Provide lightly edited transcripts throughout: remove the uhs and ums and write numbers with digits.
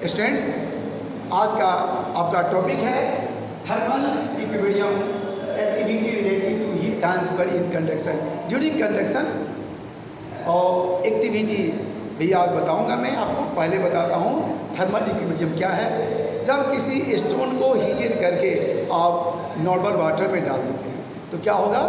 Students, आज का आपका टॉपिक है thermal equilibrium activity related to heat transfer in conduction during conduction. और एक्टिविटी भी आज बताऊंगा मैं आपको। पहले बताता हूँ थर्मल इक्विलिब्रियम क्या है। जब किसी स्टोन को हीटेड करके आप नॉर्मल वाटर में डाल देते हैं तो क्या होगा,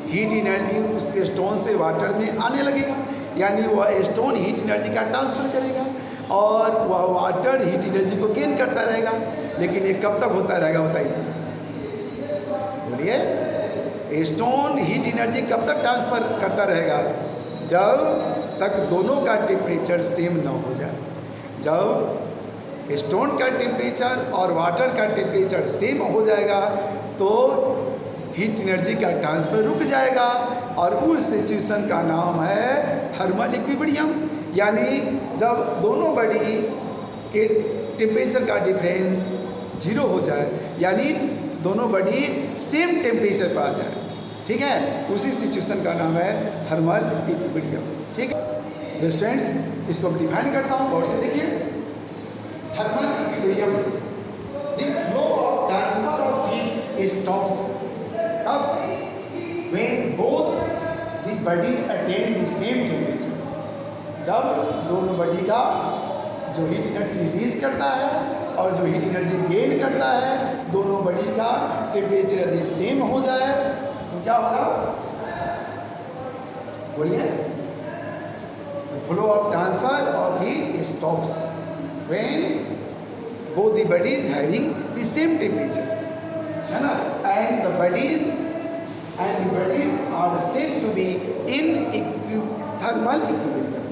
हीट एनर्जी उस स्टोन से वाटर में आने लगेगा, यानी वह स्टोन हीट एनर्जी का ट्रांसफ़र करेगा और वह वाटर हीट एनर्जी को गेन करता रहेगा। लेकिन ये कब तक होता रहेगा बताइए, बोलिए। स्टोन हीट एनर्जी कब तक ट्रांसफ़र करता रहेगा, जब तक दोनों का टेम्परेचर सेम ना हो जाए। जब स्टोन का टेम्परेचर और वाटर का टेम्परेचर सेम हो जाएगा तो हीट एनर्जी का ट्रांसफ़र रुक जाएगा और उस सिचुएशन का नाम है थर्मल इक्विलिब्रियम। यानी जब दोनों बॉडी के टेम्परेचर का डिफरेंस जीरो हो जाए, यानी दोनों बॉडी सेम टेम्परेचर पर आ जाए, ठीक है, उसी सिचुएशन का नाम है थर्मल इक्विलिब्रियम। ठीक है तो स्टूडेंट्स, इसको मैं डिफाइन करता हूँ, और से देखिए। Thermal equilibrium, the flow of transfer of heat stops अब when both the bodies attain the same temperature। जब दोनों बॉडी का जो हीट एनर्जी रिलीज करता है और जो हीट एनर्जी गेन करता है, दोनों बॉडी का टेम्परेचर यदि सेम हो जाए तो क्या होगा, बोलिए। Flow of transfer of heat stops when both the bodies having the same temperature, है ना, and the bodies are said to be in thermal equilibrium।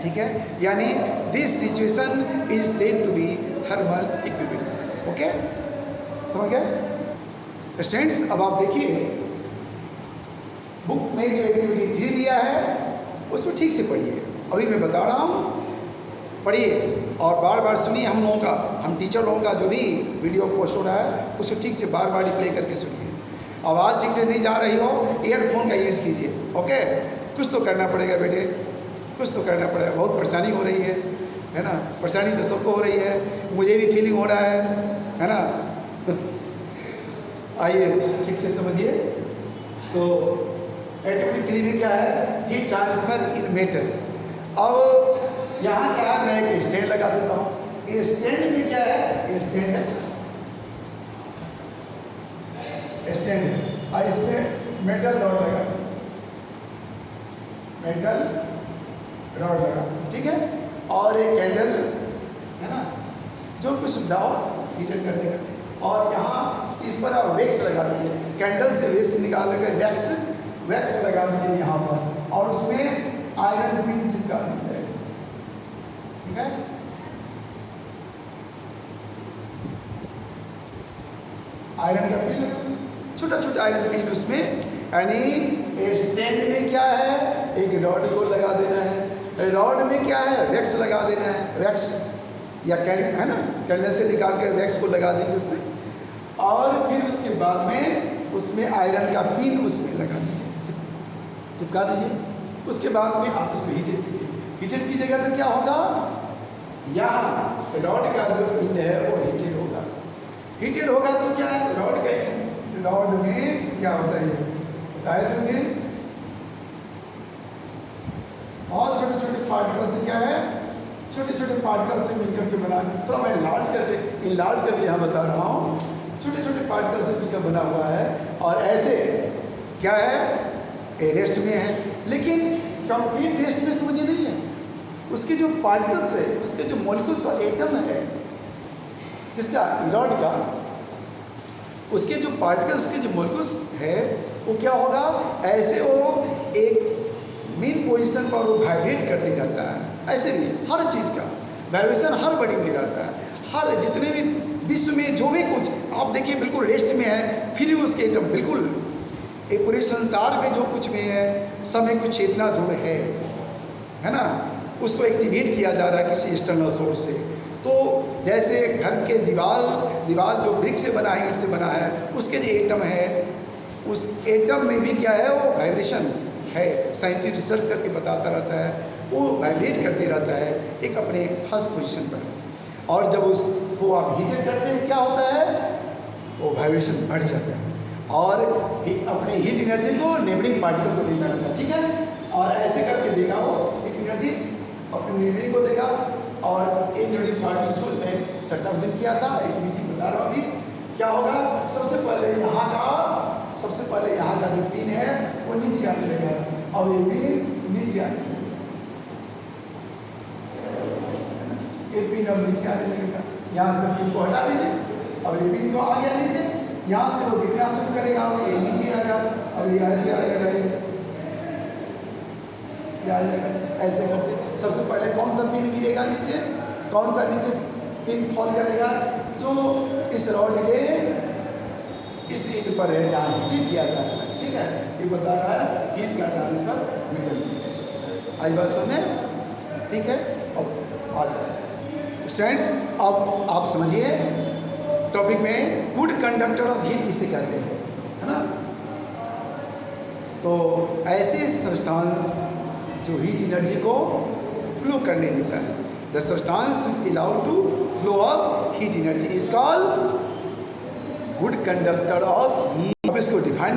ठीक है, यानी this situation is said to be thermal equilibrium। Okay, समझ गए students. अब आप देखिए बुक में जो एक्टिविटी 3 दिया है उसमें ठीक से पढ़िए। अभी मैं बता रहा हूँ, पढ़िए और बार बार सुनिए। हम टीचर लोगों का जो भी वीडियो पोस्ट हो रहा है उसको ठीक से बार बार रिप्ले करके सुनिए। आवाज़ ठीक से नहीं जा रही हो, ईयरफोन का यूज़ कीजिए। ओके, कुछ तो करना पड़ेगा बेटे, कुछ तो करना पड़ेगा। बहुत परेशानी हो रही है ना, परेशानी तो सबको हो रही है, मुझे भी फीलिंग हो रहा है ना। आइए ठीक से समझिए। तो एक्टिविटी 3 में क्या है, हीट ट्रांसफर इन मेटल। अब यहाँ क्या है, मैं एक स्टैंड लगा देता हूँ। स्टैंड में क्या है, स्टैंड है, स्टैंड है और इसमें मेटल रॉड लगा, मेटल रॉड लगा, ठीक है। और एक कैंडल है ना, जो कुछ सुविधा हो हीटर करने का। और यहाँ इस पर आप वैक्स लगा दीजिए, कैंडल से वेस्ट निकाल कर वैक्स लगा दीजिए यहाँ पर, और उसमें आयरन पिन चिपका दीजिए ऐसे, ठीक है। आयरन का पिन लगा, छोटा छोटा आयरन पिन उसमें, यानी स्टैंड में क्या है, एक रॉड को लगा देना है। रॉड में क्या है, वैक्स लगा देना है, वैक्स या कैंडल है ना, कैंडल से निकाल कर वैक्स को लगा दीजिए उसमें। और फिर उसके बाद में उसमें आयरन का पिन उसमें लगा दीजिए, चिपका दीजिए। उसके बाद में आप उसको हीटेड कीजिए। हीटेड कीजिएगा तो क्या होगा, यहाँ रॉड का जो एंड है वो हीटेड होगा। हीटेड होगा तो क्या है, रॉड में क्या होता है, बताए होंगे, और छोटे छोटे पार्टिकल से क्या है, छोटे छोटे पार्टिकल से मिलकर के बना, थोड़ा मैं इनलार्ज करके यहाँ बता रहा हूँ। छोटे छोटे पार्टिकल से मिलकर बना हुआ है और ऐसे क्या है, रेस्ट में है, लेकिन कंप्लीट रेस्ट में समझिए नहीं है। उसके जो पार्टिकल्स है, उसके जो मॉलिक्यूल्स और एटम है, किसका, रॉड का, उसके जो पार्टिकल्स, उसके जो मॉलिक्यूल्स है, वो क्या होगा, ऐसे वो एक मेन पोजीशन पर वो वाइब्रेट करते रहता है। ऐसे भी हर चीज़ का वाइब्रेशन हर बॉडी में रहता है। हर जितने भी विश्व में जो भी कुछ आप देखिए बिल्कुल रेस्ट में है, फिर भी उसके एटम बिल्कुल एक पूरे संसार में जो कुछ में है सब में कुछ चेतना ध्रुव है ना, उसको एक्टिवेट किया जा रहा है किसी एक्सटर्नल सोर्स से। तो जैसे घर के दीवार जो ब्रिक से बना है, ईंट से बना है, उसके जो एटम है, उस एटम में भी क्या है, वो वाइब्रेशन है। साइंटिस्ट रिसर्च करके बताता रहता है, वो वाइब्रेट करते रहता है एक अपने फर्स्ट पोजीशन पर। और जब उसको आप हीटेड करते हैं क्या होता है, वो वाइब्रेशन बढ़ जाता है और अपने हीट एनर्जी को नेबरिंग पार्टिकल को देता रहता है, ठीक है। और ऐसे करके देगा वो हीट एनर्जी अपने नेबरिंग को देगा और इन नेबरिंग पार्टिकल्स को मैं चर्चा उस दिन किया था, एक्टिविटी बता रहा हूँ अभी। क्या होगा, सबसे पहले यहाँ का जो पिन है वो नीचे आने लगेगा और ये पिन नीचे आने लगेगा, ये पिन अब नीचे आने लगेगा। यहाँ से पिन को हटा दीजिए और ये पिन तो आ गया नीचे, यहाँ से वो गिरना शुरू करेगा और ये नीचे आएगा और ये ऐसे आएगा, ऐसे करते। सबसे पहले कौन सा पिन गिरेगा नीचे, कौन सा नीचे पिन फॉल करेगा, जो इस रॉड के इस एंड पर है जहाँ हीट किया जाता है, ठीक है। ये बता रहा है हीट का ट्रांसफर निकल आई बात सुनने, ठीक है। अब स्टूडेंट्स अब आप समझिए टॉपिक में गुड कंडक्टर ऑफ हीट किसे कहते हैं, है ना। तो ऐसे सब्सटेंस जो हीट एनर्जी को फ्लो करने देता है, the substance which allow to flow of heat energy is called good conductor of heat. अब इसको डिफाइन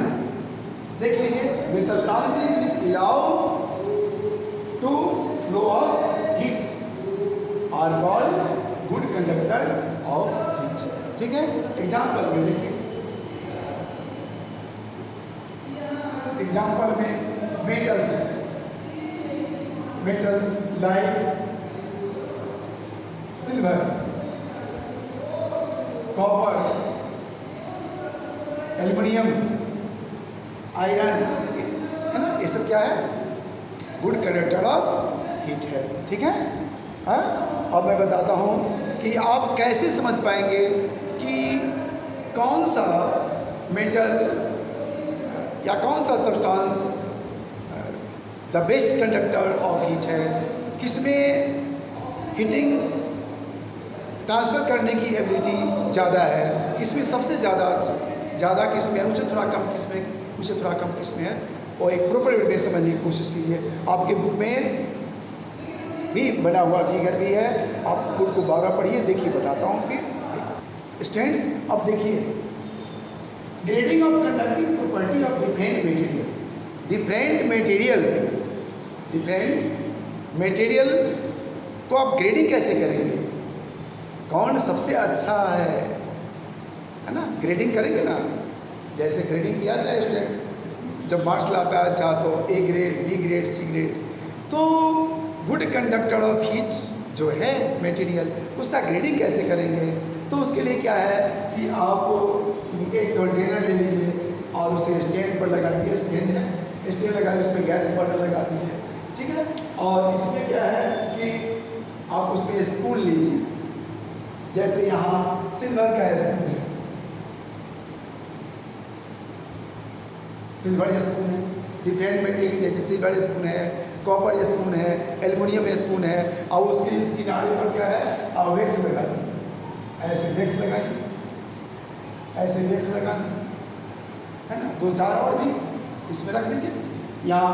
देख लीजिए, the substances which allow to flow of heat are called good conductors of heat, ठीक है। Example में देखिए, example में metals like silver, copper, aluminium, iron, है ना, ये सब क्या है, गुड कंडक्टर ऑफ हीट है, ठीक है। हाँ, अब मैं बताता हूँ कि आप कैसे समझ पाएंगे कि कौन सा मेटल या कौन सा substance the best conductor of heat है, किसमें हीटिंग ट्रांसफ़र करने की एबिलिटी ज़्यादा है, किसमें सबसे ज़्यादा किसमें है, उनसे थोड़ा कम किसमें, उससे थोड़ा कम किसमें है, और एक प्रॉपर वे समझने की कोशिश कीजिए। आपके बुक में भी बना हुआ फिगर भी है, आप बुक को बारह पढ़िए, देखिए बताता हूँ फिर। स्टूडेंट्स अब देखिए, grading of conducting property of different material को आप ग्रेडिंग कैसे करेंगे, कौन सबसे अच्छा है ना, ग्रेडिंग करेंगे ना। जैसे ग्रेडिंग किया था स्टूडेंट जब मार्क्स लाता है अच्छा तो A grade, B grade, C grade. तो गुड कंडक्टर ऑफ हीट जो है मटेरियल, उसका ग्रेडिंग कैसे करेंगे, तो उसके लिए क्या है कि आप एक कंटेनर ले लीजिए और उसे स्टैंड पर लगा दीजिए, स्टैंड लगाइए, उसमें गैस बॉटल लगा दीजिए, ठीक है। और इसमें क्या है कि आप उसमें स्पून लीजिए, जैसे यहाँ सिल्वर का स्पून है, सिल्वर स्पून है, डिफरेंट मटेरियल जैसे सिल्वर स्पून है, कॉपर स्पून है, एल्युमिनियम स्पून है, और उसके इस किनारे पर क्या है, आप वैक्स लगाइए, ऐसे वैक्स लगाइए, ऐसे वैक्स लगाइए, है ना। दो चार और भी इसमें रख दीजिए, यहाँ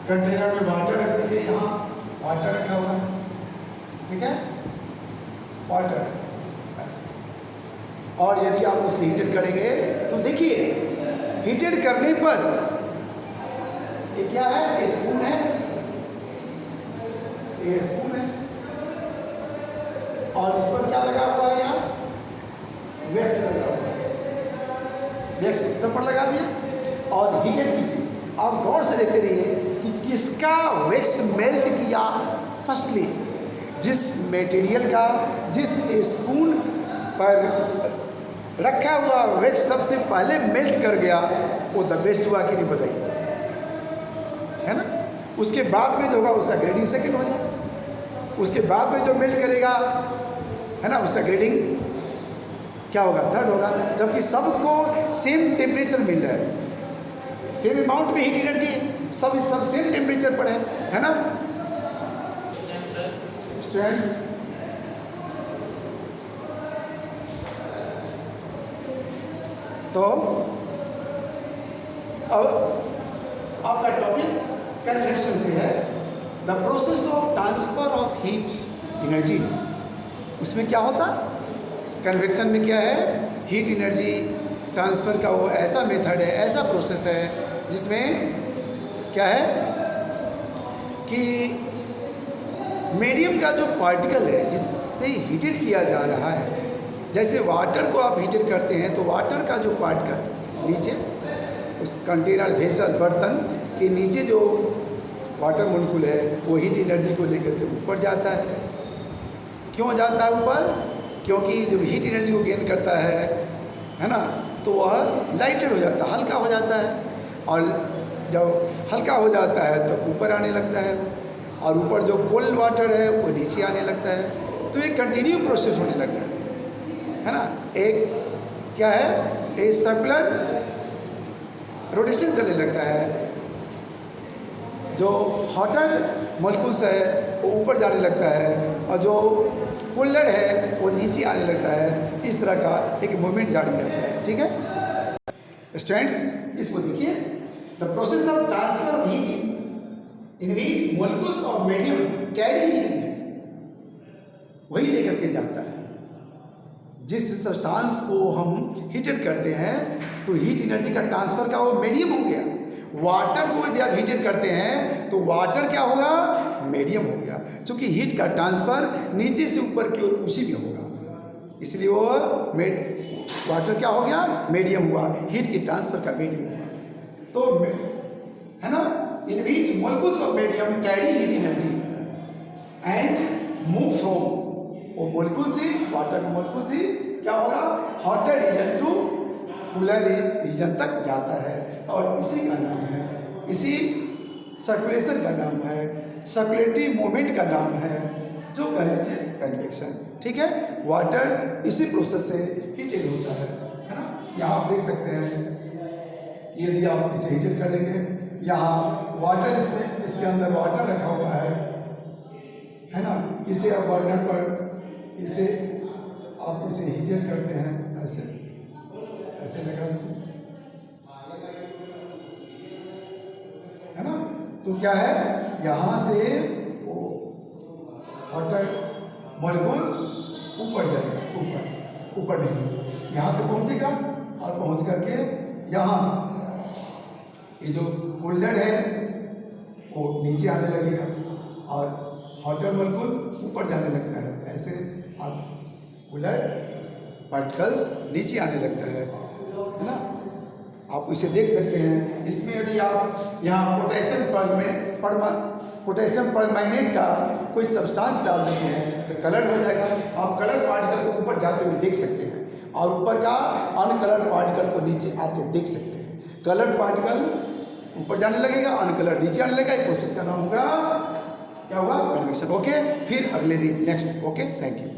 कंटेनर में वाटर रख दीजिए, यहाँ वाटर रखा हुआ है, ठीक है, वाटर। और यदि आप उसे हीटेड करेंगे तो देखिए, हीटेड करने पर ये क्या है, स्पून है, ये स्पून है, और इस पर क्या लगा हुआ है, यहाँ वैक्स लगा हुआ है, वैक्स सब पर लगा दिया और हीटेड कीजिए। आप गौर से देखते रहिए कि किसका वैक्स मेल्ट किया फर्स्टली, जिस मटेरियल का जिस स्पून पर रखा हुआ वैक्स सबसे पहले मेल्ट कर गया, वो द बेस्ट हुआ कि नहीं बताइए, है ना। उसके बाद में जो होगा उसका ग्रेडिंग सेकंड हो जाएगा, उसके बाद में जो मेल्ट करेगा, है ना, उसका ग्रेडिंग क्या होगा, थर्ड होगा। जबकि सबको सेम टेम्परेचर मिल रहा है, सेम अमाउंट में हीट एनर्जी, सब सेम टेम्परेचर पर है ना स्टूडेंट्स। तो अब आपका टॉपिक कन्वेक्शन से है, the process of transfer of heat energy उसमें क्या होता, कन्वेक्शन में क्या है, हीट एनर्जी ट्रांसफ़र का वो ऐसा मेथड है, ऐसा प्रोसेस है जिसमें क्या है कि मीडियम का जो पार्टिकल है जिससे हीटेड किया जा रहा है, जैसे वाटर को आप हीटेड करते हैं तो वाटर का जो पार्टिकल नीचे उस कंटेनर वेसल बर्तन के नीचे जो वाटर मोलिक्यूल है वो हीट एनर्जी को लेकर के ऊपर जाता है। क्यों जाता है ऊपर? क्योंकि जो हीट एनर्जी को गेन करता है ना, तो वह लाइटर हो जाता है, हल्का हो जाता है, और जब हल्का हो जाता है तो ऊपर आने लगता है, और ऊपर जो कोल्ड वाटर है वो नीचे आने लगता है। तो एक कंटिन्यू प्रोसेस होने लगता है ना। एक क्या है, एक सर्कुलर रोटेशन चलने लगता है, जो हॉटर मॉलिक्यूल्स है वो ऊपर जाने लगता है और जो कूलर है वो नीचे आने लगता है। इस तरह का एक मूवमेंट जारी रहता है। ठीक है स्टूडेंट्स, इसको देखिए, the process of transfer of heat in which molecules of medium carry heat energy, वही लेकर के जाता है। जिस सब्सटेंस को हम हीटेड करते हैं तो हीट एनर्जी का ट्रांसफर का वो मीडियम हो गया। वाटर को यदि आप हीटेड करते हैं तो वाटर क्या होगा, मीडियम हो गया, क्योंकि हीट का ट्रांसफर नीचे से ऊपर की ओर उसी में होगा, इसलिए वो वाटर क्या हो गया, मीडियम हुआ, हीट के ट्रांसफर का मीडियम हुआ। तो है ना, in which molecules of medium carry heat energy and move from, वो मॉलिक्यूल से, वाटर का मॉलिक्यूल से क्या होगा, hotter region to cooler region तक जाता है। और इसी का नाम है, इसी सर्कुलेशन का नाम है, सर्कुलेटरी मूवमेंट का नाम है, जो कह लीजिए कन्वेक्शन। ठीक है, वाटर इसी प्रोसेस से हीटेड होता है ना। यहाँ आप देख सकते हैं कि यदि आप इसे हीटेड करेंगे, यहाँ वाटर इसके अंदर वाटर रखा हुआ है ना, इसे आप बर्नर पर इसे आप इसे हीटेड करते हैं, ऐसे लगा दीजिए, है ना। तो क्या है, यहाँ से वो वाटर मॉलिक्यूल ऊपर जाएगा, ऊपर नहीं, यहाँ तक पहुँचेगा और पहुँच करके यहाँ ये जो कोल्डर है वो नीचे आने लगेगा और हॉटर मॉलिक्यूल ऊपर जाने लगता है। ऐसे आप कूलर पार्टिकल्स नीचे आने लगता है ना। आप इसे देख सकते हैं। इसमें यदि आप यहाँ पोटेशियम परमैंगनेट का कोई सब्सटेंस डाल देते हैं तो कलर हो जाएगा। आप कलर पार्टिकल को ऊपर जाते हुए देख सकते हैं और ऊपर का अनकलर्ड पार्टिकल को नीचे आते देख सकते हैं। कलर्ड पार्टिकल ऊपर जाने लगेगा, अनकलर्ड नीचे आने लगेगा। प्रोसेस का नाम होगा क्या होगा, कन्वेक्शन। ओके, फिर अगले दिन नेक्स्ट। Okay, thank you.